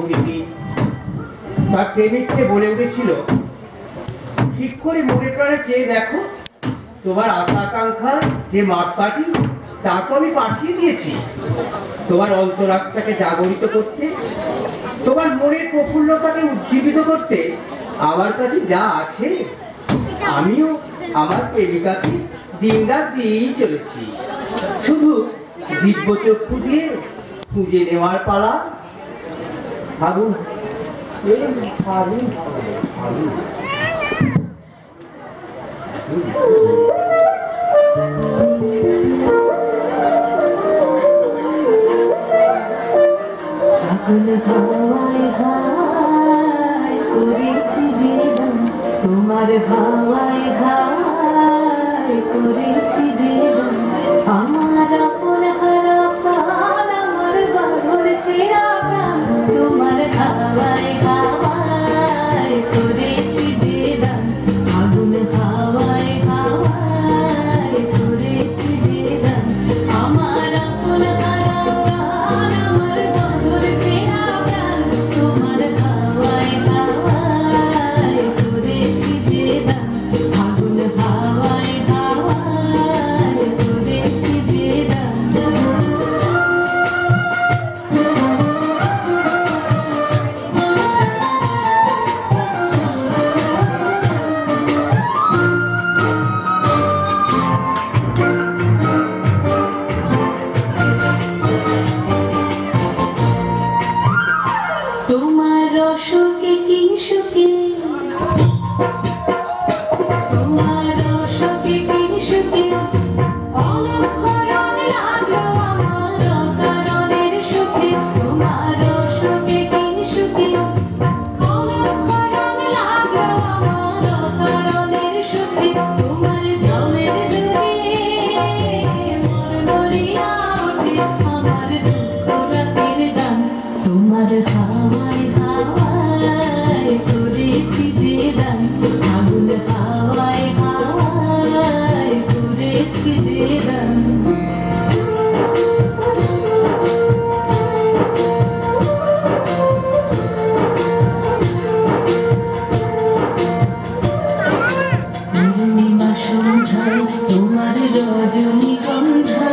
প্রকৃতি। তার প্রেমিককে বলে উঠেছিল, ঠিক করে মনে প্রাণে চেয়ে দেখো, তোমার আশা আকাঙ্ক্ষার যে মাপকাঠি তা তো আমি পাঠিয়ে দিয়েছি তোমার অন্তরাত্মাকে জাগরিত করতে, তোমার মনের প্রফুল্লতাকে উজ্জীবিত করতে। আমার কাছে যা আছে আমিও আমার প্রেমিকাকে দিনরাত দিয়েই চলেছি। শুধু দিব্য চক্ষু দিয়ে খুঁজে নেওয়ার পালা। ফাগুন ফাগুন ফাগুন তোমার হাওয়ায় হাওয়ায় করেছি জীবন, আমার আপন হারা প্রাণ, আমার বাঁধর ছেঁড়া প্রাণ, তোমার হাওয়ায় হাওয়ায় করেছি জীবন, আগুন হাওয়ায় হাওয়ায় করেছি জীবন, আমার আপন হারা প্রাণ, আমার বাঁধর ছেঁড়া প্রাণ, তোমার হাওয়ায় হাওয়ায় করেছি জীবন, আগুন হাওয়ায় হাওয়ায় করেছি জীবন। তোমার রসকে কি সুখে, তোমার রসকে কি সুখে, অলক্ষ রং লাগলো আমার অকারণের সুখে, তোমার রসকে কি সুখে, অলক্ষ রং লাগলো আমার অকারণের সুখে, তোমার জমের দূরে মন নড়িয়া ওঠে আমার দুঃখ রাতের গান, তোমার হাওয়ায় হাওয়ায় করেছি যে দান, আগুন হাওয়ায় হাওয়ায় করেছি যে দান। পূর্ণিমা সন্ধ্যায় তোমার রজনীগন্ধায়,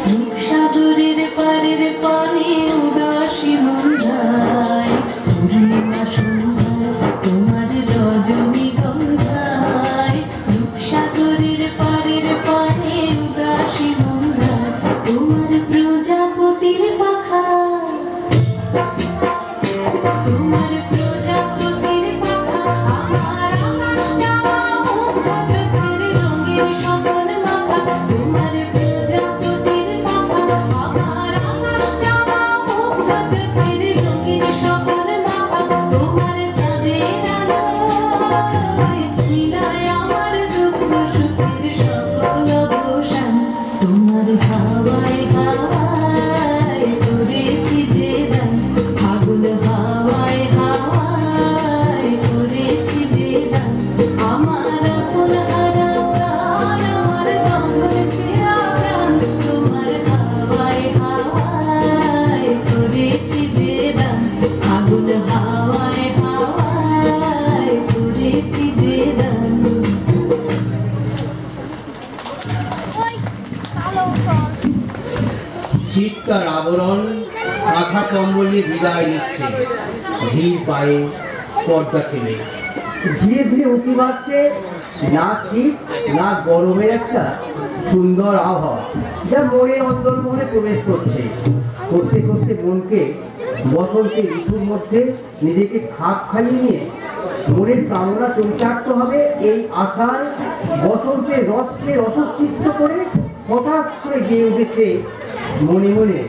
রূপসাগরের পারের পানে উদাসী মন্ধায়, পূর্ণিমা সন্ধ্যায় তোমার রজনীগন্ধায়, রূপসাগরের পারের পানে উদাসী মন্ধায়, তোমার প্রজাপতির পাখা, তোমার প্রজাপতির পাখা, আমার আকাশ যাওয়া মুগ্ধ চোখের রঙের স্বপন মাখা, তোমার প্রজাপতির পাখা, আমার আকাশ যাওয়া মুগ্ধ চোখের রঙের স্বপন মাখা, তোমার চাঁদের আলোয় মিলায় আমার দুঃখ সুখের সকল অবসান, তোমার হাওয়ায় হাওয়ায় করেছি যে দান, আগুন হাওয়ায় হাওয়ায় করেছি যে দান, আমার আপন হারা প্রাণ, আমার বাঁধর ছেঁড়া প্রাণ, তোমার হাওয়ায় হাওয়ায় করেছি যে দান, আগুন হাওয়ায় হাওয়ায় করেছি যে দান। চিৎকার আবরণ কাঁথা কম্বল নিয়ে বিদায় নিচ্ছে ধীর পায়ে পর্দা ফেলে। ধীরে ধীরে উঠে আসছে না শীত না গরমের একটা সুন্দর আবহাওয়া, যা মনের অন্তর্মহলে প্রবেশ করছে। করতে করতে মনকে বসন্তের ঋতুর মধ্যে নিজেকে খাপ খাইয়ে নিয়ে মনের কামনা চরিতার্থ হবে এই আশার বসন্তের রসকে রসচিত্ত করে হঠাৎ করে গিয়ে উঠেছে মনে মনে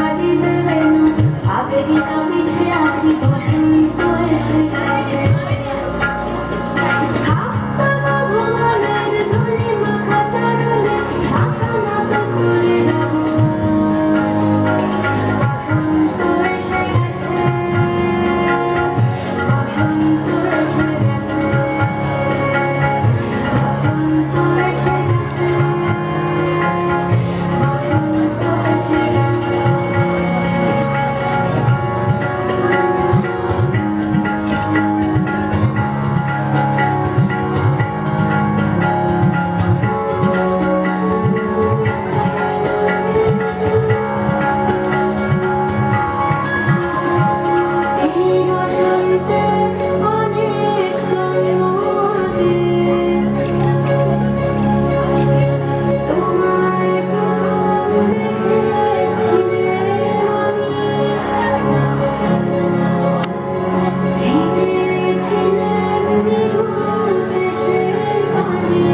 বাজিবে বেনু আগে না পিছে আছি বসন্ত এসে গেছে হাতটা ভুবনের ধুলি মাখা চরণে মাথা নত করে রব বসন্ত এসে গেছে বসন্ত এসে গেছে বসন্ত এসে গেছে বসন্ত এসে গেছে এই বসন্তে অনেক জন্মতে তোমার প্রথম দেখেছিলে আমি ভিজেছিলেন নির্মল দেশের পানে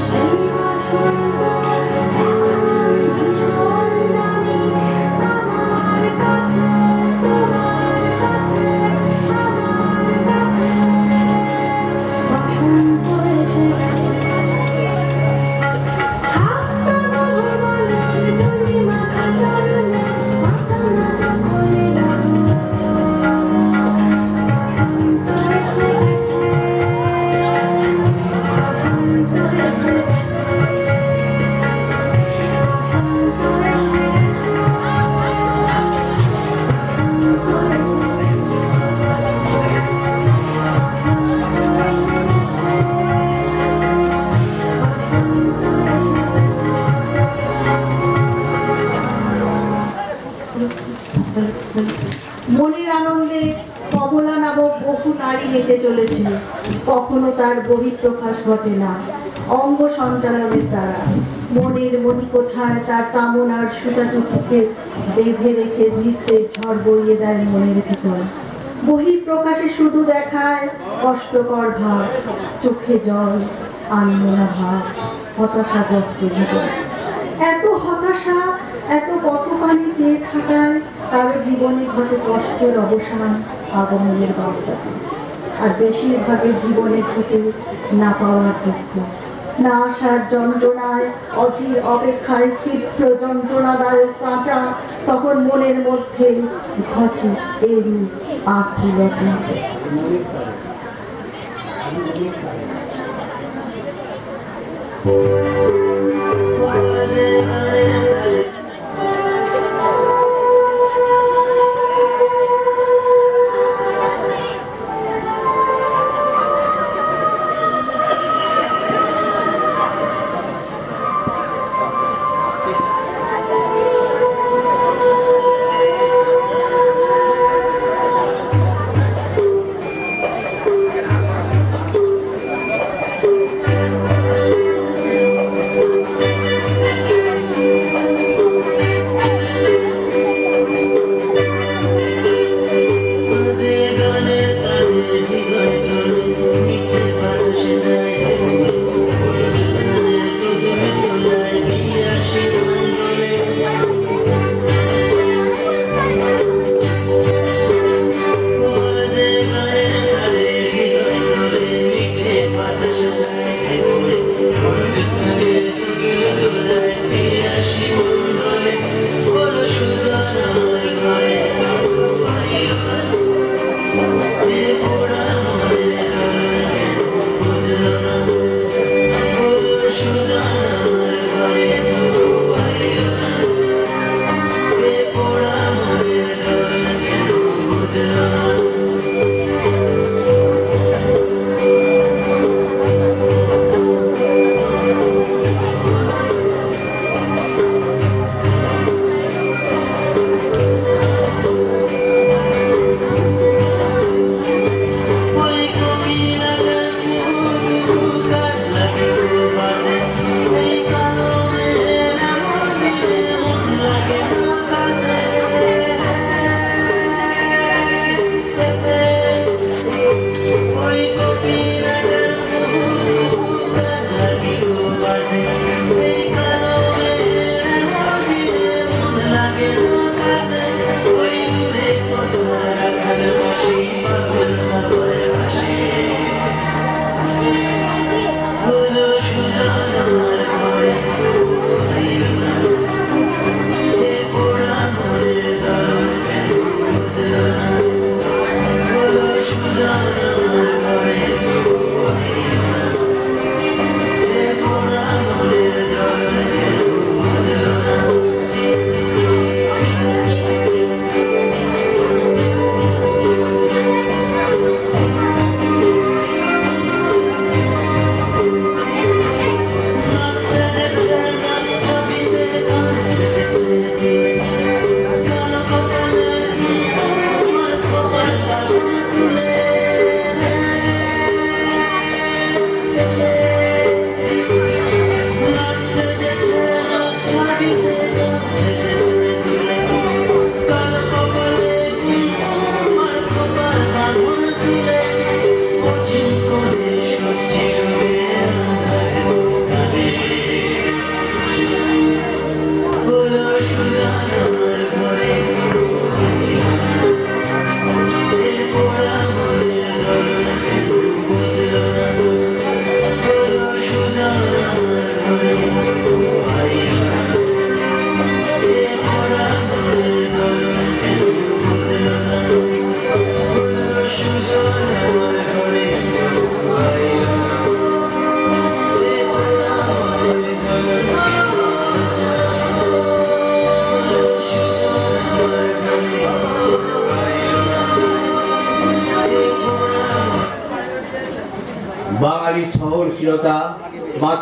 সেই বসন্ত এখন ভীষণ দামি আমার কাছে তোমার কাছে আমার কাছে বসন্ত এসে গেছে হাতটা ভুবনের ধুলি মাখা চরণে মাথা নত করে রব বসন্ত এসে গেছে বসন্ত এসে গেছে বসন্ত এসে গেছে মনের আনন্দে কমলা নামক বহু নারী হেঁটে চলেছে, কখনো তার বহিঃপ্রকাশ ঘটে না অঙ্গ সঞ্চালনের দ্বারা। মনের মণিকোঠায় তার কামনার সুতাটুকুকে বেঁধে রেখে ভিতরে ঝড় বইয়ে দেয় মনের ভিতর। বহিঃপ্রকাশে শুধু দেখায় কষ্টকর ভাব, চোখে জল, আনমনা ভাব, হতাশাগ্রস্ত জীবন। এত হতাশা, এত কটপানি চেয়ে থাকায় কারো জীবনে ঘটে কষ্টের অবসান, আগমনের বার্তা। আর বেশিরভাগের জীবনে ঘটে না পাওয়ার দুঃখ, না আসার যন্ত্রণায়, অধীর অপেক্ষায় ক্ষিপ্র যন্ত্রণাদায়ক কাঁটা। তখন মনের মধ্যে ঘটে এরই আকুলতা।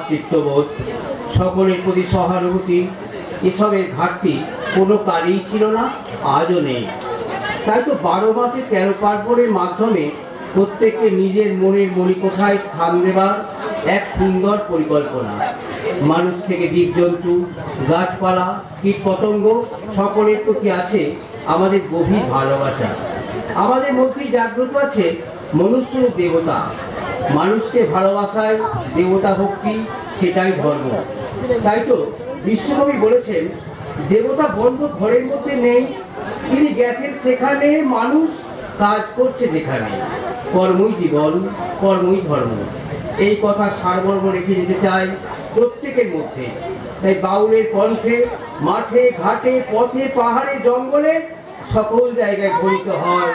ভ্রাতৃত্ববোধ, সকলের প্রতি সহানুভূতি, এসবের ঘাটতি কোনো কারেই ছিল না, আজও নেই। তাই তো 12 মাসে 13 পার্বণের মাধ্যমে প্রত্যেককে নিজের মনের মণিকোঠায় স্থান দেবার এক সুন্দর পরিকল্পনা। মানুষ থেকে জীবজন্তু, গাছপালা, কীটপতঙ্গ সকলের প্রতি আছে আমাদের গভীর ভালোবাসা। আমাদের মধ্যেই জাগ্রত আছে মনুষ্যরূপ দেবতা। মানুষকে ভালোবাসায় দেবতা ভক্তি, সেটাই ধর্ম। তাই তো বিশ্বকবি বলেছেন, দেবতা বন্ধ ঘরের মধ্যে নেই, তিনি গেছেন সেখানে, মানুষ কাজ করছে যেখানে। কর্মই জীবন, কর্মই ধর্ম, এই কথা সারমর্ম রেখে যেতে চাই প্রত্যেকের মধ্যে। তাই বাউলের কণ্ঠে মাঠে ঘাটে পথে পাহাড়ে জঙ্গলে সকল জায়গায় ধ্বনিত হয়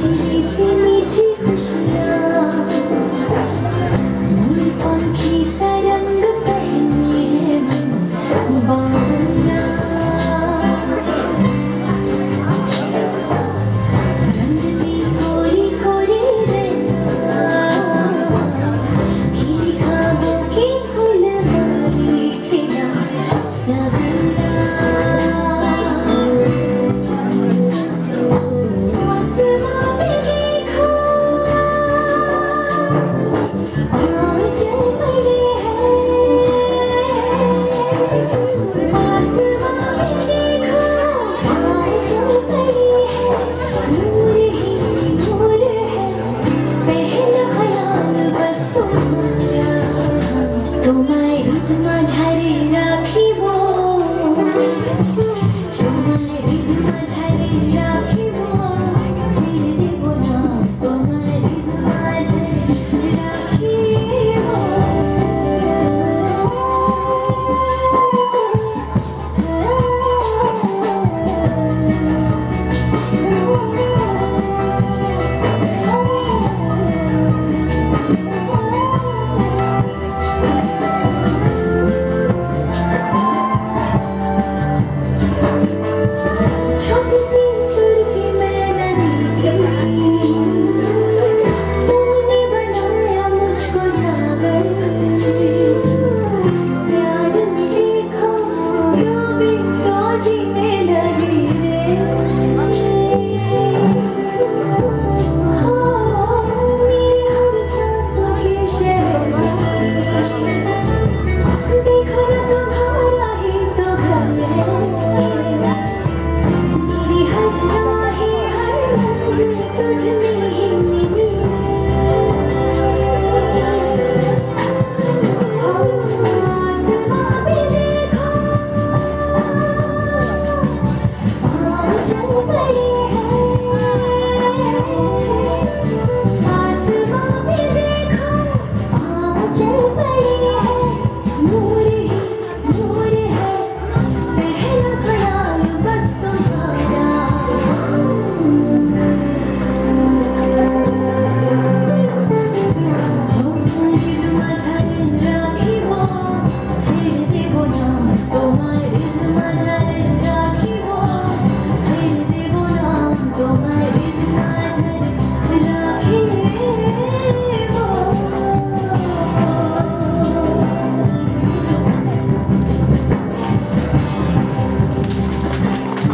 मीठी सी मीठी खुशियाँ, मोर पंखी सा रंग पहने बावला, रंगली कोरी कोरी रैना, खिली खाबों की फुलवारी खिला सबला। आसमां में देखो आंचल पड़े हैं, आसमां में देखो आंचल पड़े हैं, नूर ही नूर है, पहला ख्याल बस तुम्हारा, तुम्हारी